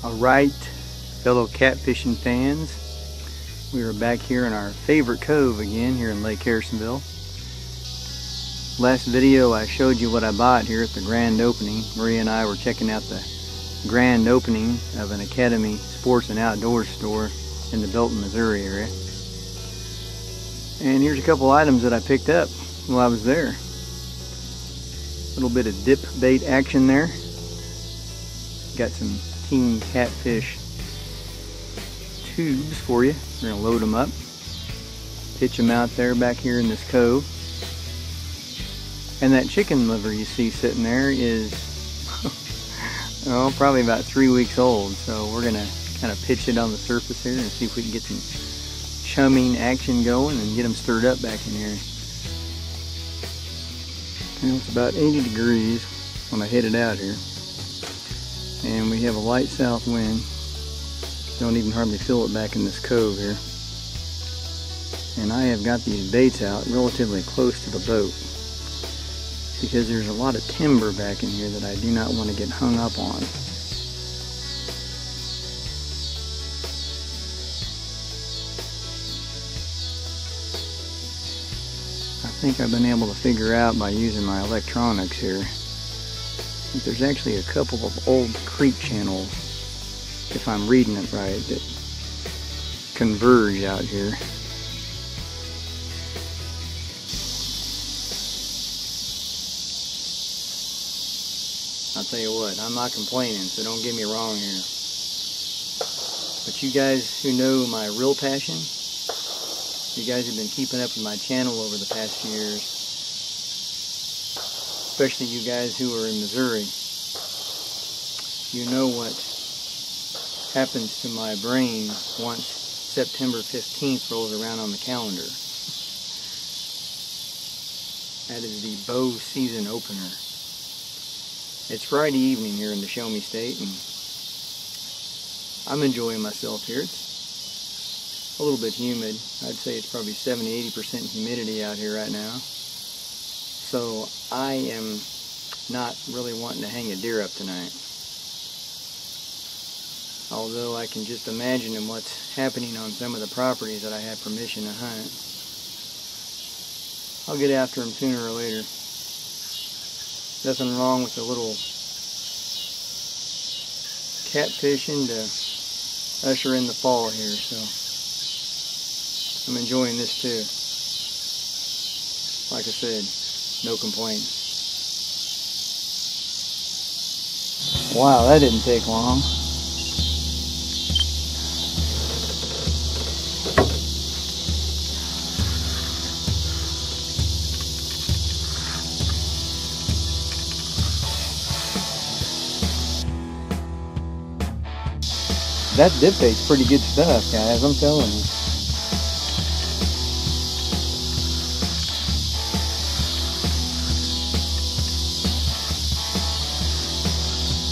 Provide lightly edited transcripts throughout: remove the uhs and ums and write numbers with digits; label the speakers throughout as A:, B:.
A: Alright, fellow catfishing fans, we are back here in our favorite cove again here in Lake Harrisonville. Last video I showed you what I bought here at the grand opening. Maria and I were checking out the grand opening of an Academy Sports and Outdoors store in the Belton, Missouri area. And here's a couple items that I picked up while I was there. A little bit of dip bait action there. Got some King Catfish tubes for you. We're going to load them up, pitch them out there back here in this cove. And that chicken liver you see sitting there is oh, probably about 3 weeks old. So we're going to kind of pitch it on the surface here and see if we can get some chumming action going and get them stirred up back in here. And it's about 80 degrees when I hit it out here. And we have a light south wind. Don't even hardly feel it back in this cove here. And I have got these baits out relatively close to the boat because there's a lot of timber back in here that I do not want to get hung up on. I think I've been able to figure out by using my electronics here that there's actually a couple of old creek channels, if I'm reading it right, that converge out here. I'll tell you what, I'm not complaining, so don't get me wrong here. But you guys who know my real passion, you guys have been keeping up with my channel over the past few years, especially you guys who are in Missouri, you know what happens to my brain once September 15th rolls around on the calendar. That is the bow season opener. It's Friday evening here in the Show Me State, and I'm enjoying myself here. It's a little bit humid. I'd say it's probably 70-80% humidity out here right now. So I am not really wanting to hang a deer up tonight. Although I can just imagine what's happening on some of the properties that I have permission to hunt. I'll get after them sooner or later. Nothing wrong with a little catfishing to usher in the fall here, so I'm enjoying this too. Like I said, no complaints. Wow, that didn't take long. That dip bait's pretty good stuff, guys, I'm telling you.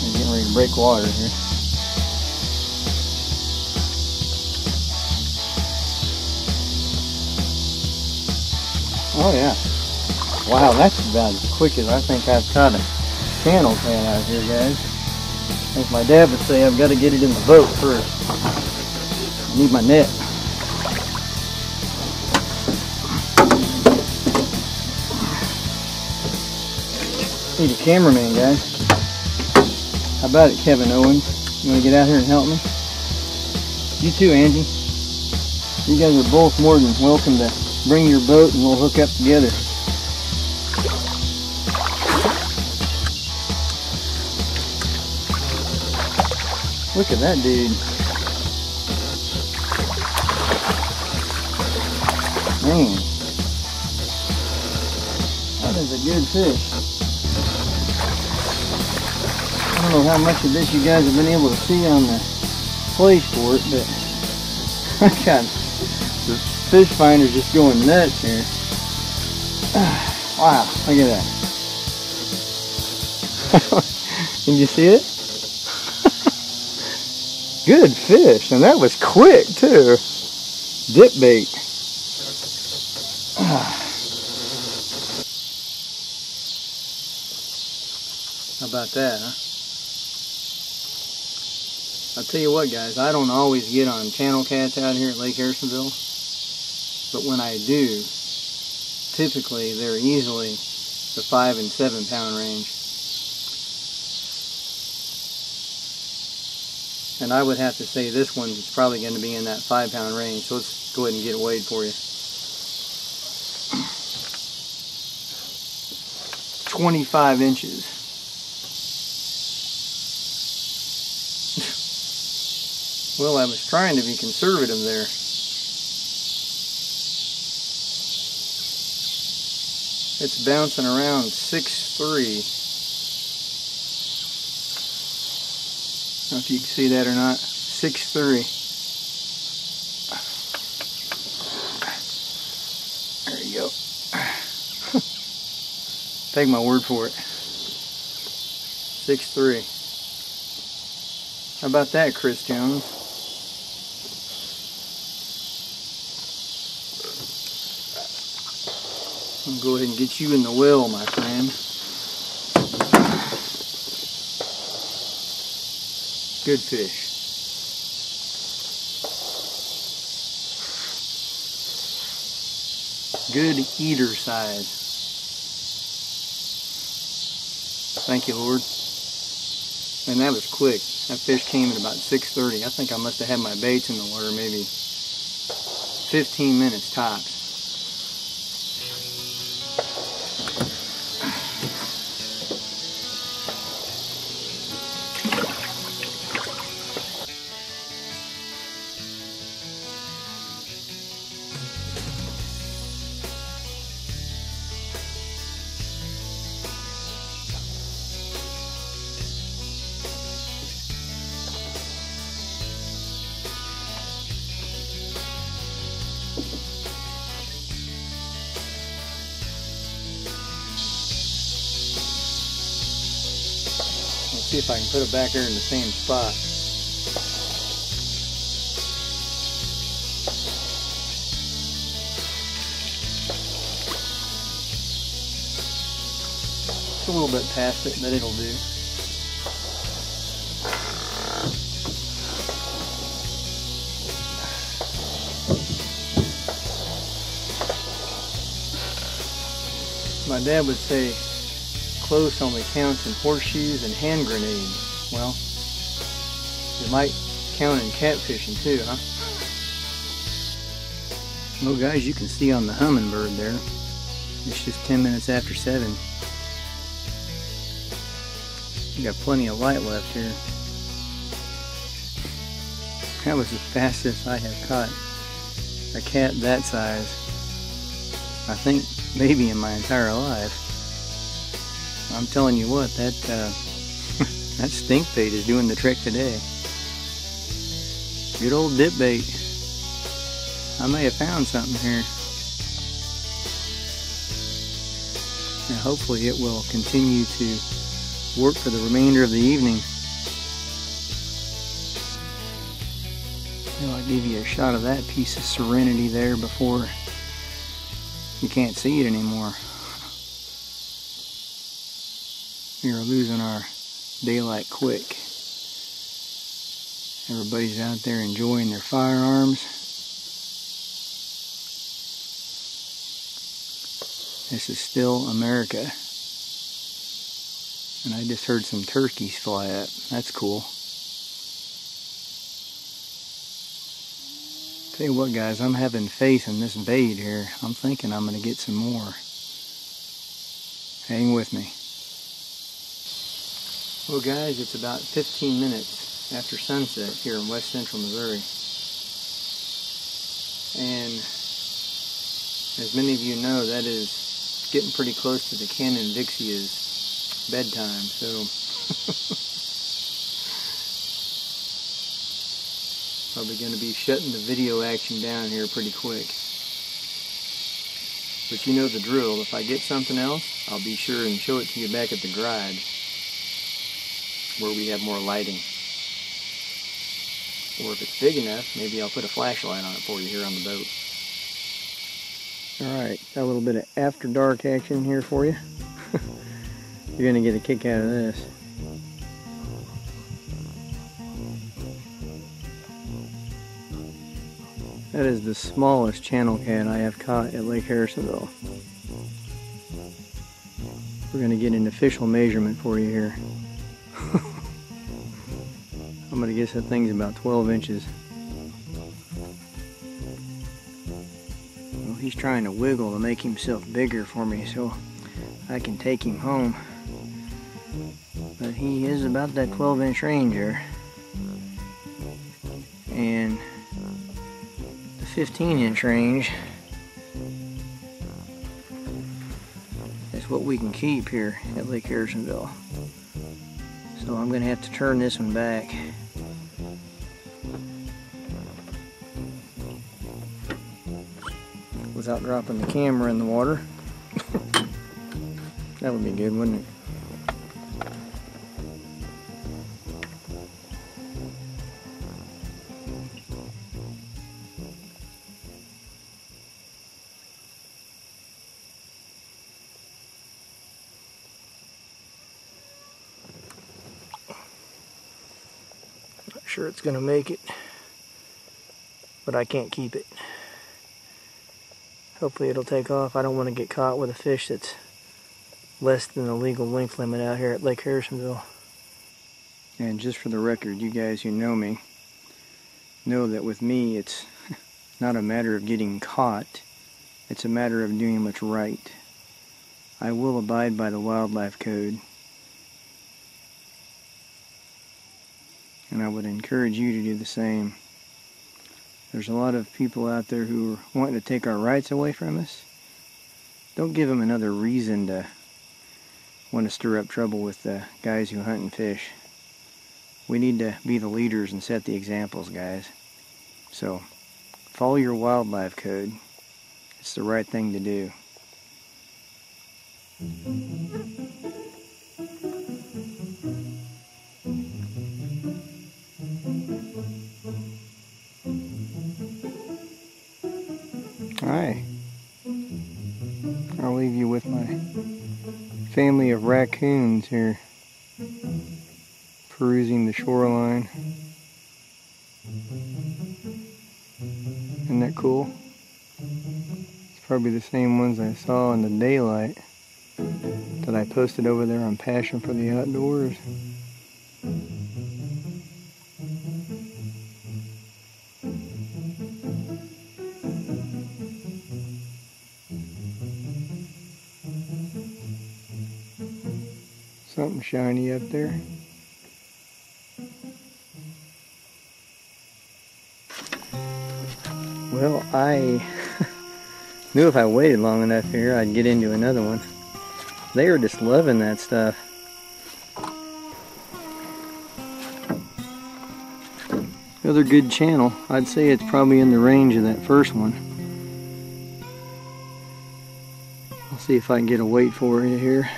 A: I'm getting ready to break water here. Oh yeah. Wow, that's about as quick as I think I've caught a channel cat out here, guys. As my dad would say, I've got to get it in the boat first. I need my net. Need a cameraman, guys. How about it, Kevin Owens? You want to get out here and help me? You too, Angie. You guys are both more than welcome to bring your boat and we'll hook up together. Look at that dude. Man. That is a good fish. I don't know how much of this you guys have been able to see on the play sport, but I got the fish finder just going nuts here. Wow, look at that. Can you see it? Good fish, and that was quick too. Dip bait. How about that, huh? I'll tell you what, guys, I don't always get on channel cats out here at Lake Harrisonville, but when I do, typically they're easily the 5 and 7 pound range. And I would have to say this one's probably going to be in that 5 pound range, so let's go ahead and get it weighed for you. 25 inches. Well, I was trying to be conservative there. It's bouncing around 6'3". I don't know if you can see that or not. 6'3". There you go. Take my word for it. 6'3". How about that, Chris Jones? I'll go ahead and get you in the well, my friend. Good fish. Good eater size. Thank you, Lord. And that was quick. That fish came at about 6:30. I think I must have had my baits in the water maybe 15 minutes tops. See if I can put it back there in the same spot. It's a little bit past it, but it'll do. My dad would say, close only counts in horseshoes and hand grenades. Well, you might count in catfishing too, huh? Well, guys, you can see on the Humminbird there, it's just 10 minutes after 7. You got plenty of light left here. That was the fastest I have caught a cat that size, I think, maybe in my entire life. I'm telling you what, that that stink bait is doing the trick today. Good old dip bait. I may have found something here. And hopefully it will continue to work for the remainder of the evening. I'll give you a shot of that piece of Serenity there before you can't see it anymore. We are losing our daylight quick. Everybody's out there enjoying their firearms. This is still America. And I just heard some turkeys fly up. That's cool. Tell you what, guys, I'm having faith in this bait here. I'm thinking I'm going to get some more. Hang with me. Well, guys, it's about 15 minutes after sunset here in west central Missouri. And as many of you know, that is getting pretty close to the Cannon-Vixia's bedtime, so probably going to be shutting the video action down here pretty quick. But you know the drill. If I get something else, I'll be sure and show it to you back at the Gride, where we have more lighting. Or if it's big enough, maybe I'll put a flashlight on it for you here on the boat. Alright, got a little bit of after dark action here for you. You're going to get a kick out of this. That is the smallest channel cat I have caught at Lake Harrisonville. We're going to get an official measurement for you here. I'm going to guess that thing's about 12 inches. Well, he's trying to wiggle to make himself bigger for me so I can take him home. But he is about that 12-inch range there. And the 15-inch range is what we can keep here at Lake Harrisonville. So I'm going to have to turn this one back. Without dropping the camera in the water. That would be good, wouldn't it? Not sure it's gonna make it, but I can't keep it. Hopefully it'll take off. I don't want to get caught with a fish that's less than the legal length limit out here at Lake Harrisonville. And just for the record, you guys who know me know that with me it's not a matter of getting caught, it's a matter of doing what's right. I will abide by the wildlife code. And I would encourage you to do the same. There's a lot of people out there who are wanting to take our rights away from us. Don't give them another reason to want to stir up trouble with the guys who hunt and fish. We need to be the leaders and set the examples, guys. So, follow your wildlife code. It's the right thing to do. Hi. I'll leave you with my family of raccoons here, perusing the shoreline. Isn't that cool? It's probably the same ones I saw in the daylight that I posted over there on Passion for the Outdoors. Something shiny up there. Well, I knew if I waited long enough here, I'd get into another one. They are just loving that stuff. Another good channel. I'd say it's probably in the range of that first one. I'll see if I can get a weight for you here.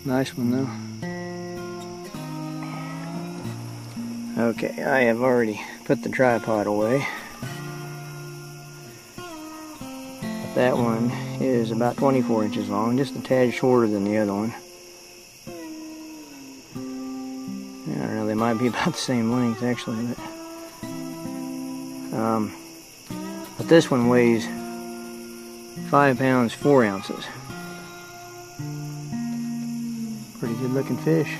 A: Nice one though. Okay, I have already put the tripod away. But that one is about 24 inches long, just a tad shorter than the other one. I don't know, they might be about the same length actually, but this one weighs 5 pounds 4 ounces. Pretty good looking fish.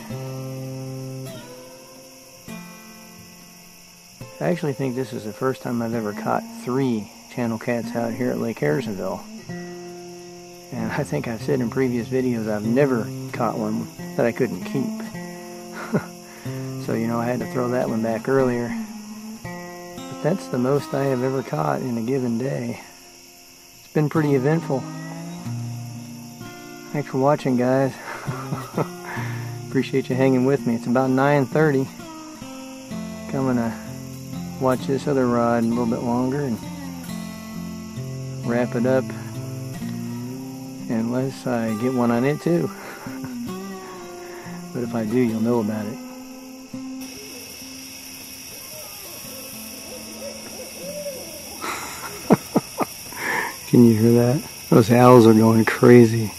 A: I actually think this is the first time I've ever caught 3 channel cats out here at Lake Harrisonville. And I think I've said in previous videos I've never caught one that I couldn't keep. So, you know, I had to throw that one back earlier. But that's the most I have ever caught in a given day. It's been pretty eventful. Thanks for watching, guys. Appreciate you hanging with me. It's about 9:30. I'm gonna watch this other rod a little bit longer and wrap it up, unless I get one on it too. But if I do, you'll know about it. Can you hear that? Those owls are going crazy.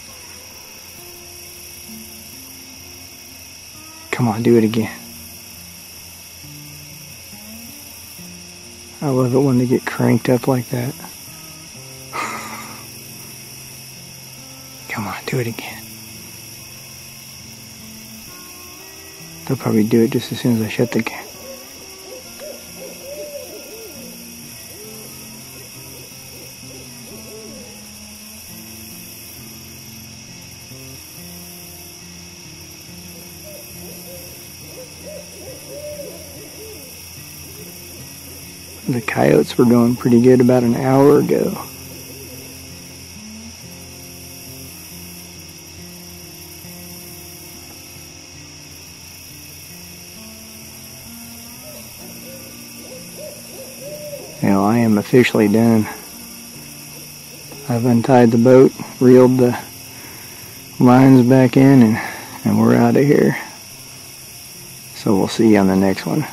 A: Come on, do it again. I love it when they get cranked up like that. Come on, do it again. They'll probably do it just as soon as I shut the can. The coyotes were going pretty good about an hour ago. Now I am officially done. I've untied the boat, reeled the lines back in, and we're out of here. So we'll see you on the next one.